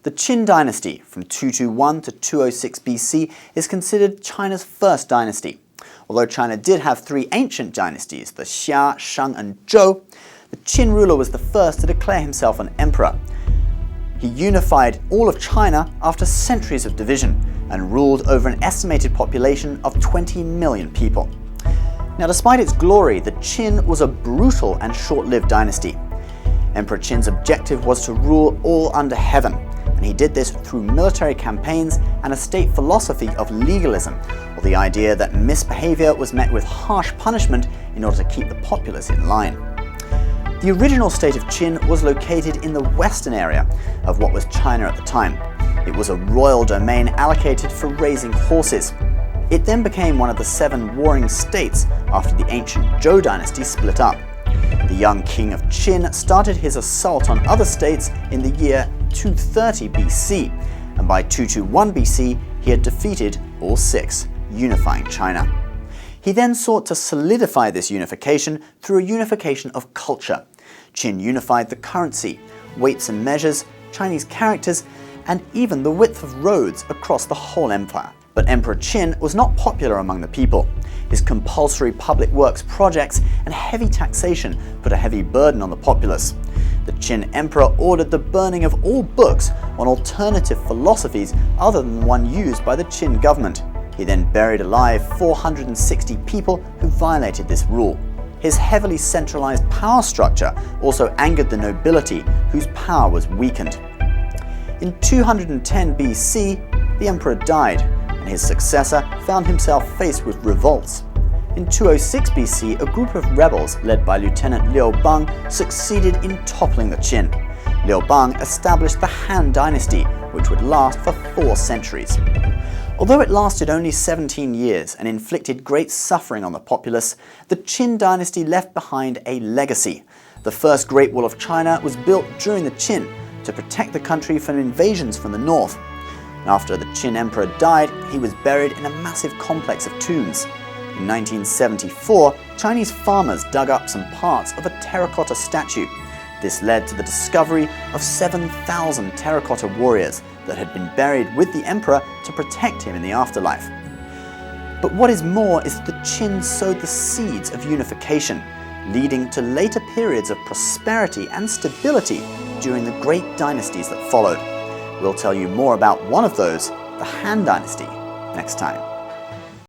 The Qin Dynasty, from 221 to 206 BC, is considered China's first dynasty. Although China did have three ancient dynasties, the Xia, Shang and Zhou, the Qin ruler was the first to declare himself an emperor. He unified all of China after centuries of division and ruled over an estimated population of 20 million people. Now, despite its glory, the Qin was a brutal and short-lived dynasty. Emperor Qin's objective was to rule all under heaven, and he did this through military campaigns and a state philosophy of legalism, or the idea that misbehavior was met with harsh punishment in order to keep the populace in line. The original state of Qin was located in the western area of what was China at the time. It was a royal domain allocated for raising horses. It then became one of the 7 warring states after the ancient Zhou dynasty split up. The young king of Qin started his assault on other states in the year 230 BC, and by 221 BC he had defeated all 6, unifying China. He then sought to solidify this unification through a unification of culture. Qin unified the currency, weights and measures, Chinese characters, and even the width of roads across the whole empire. But Emperor Qin was not popular among the people. His compulsory public works projects and heavy taxation put a heavy burden on the populace. The Qin emperor ordered the burning of all books on alternative philosophies other than the one used by the Qin government. He then buried alive 460 people who violated this rule. His heavily centralized power structure also angered the nobility, whose power was weakened. In 210 BC, the emperor died, and his successor found himself faced with revolts. In 206 BC, a group of rebels led by Lieutenant Liu Bang succeeded in toppling the Qin. Liu Bang established the Han Dynasty, which would last for 4 centuries. Although it lasted only 17 years and inflicted great suffering on the populace, the Qin Dynasty left behind a legacy. The first Great Wall of China was built during the Qin to protect the country from invasions from the north. After the Qin emperor died, he was buried in a massive complex of tombs. In 1974, Chinese farmers dug up some parts of a terracotta statue. This led to the discovery of 7,000 terracotta warriors that had been buried with the emperor to protect him in the afterlife. But what is more is that the Qin sowed the seeds of unification, leading to later periods of prosperity and stability during the great dynasties that followed. We'll tell you more about one of those, the Han Dynasty, next time.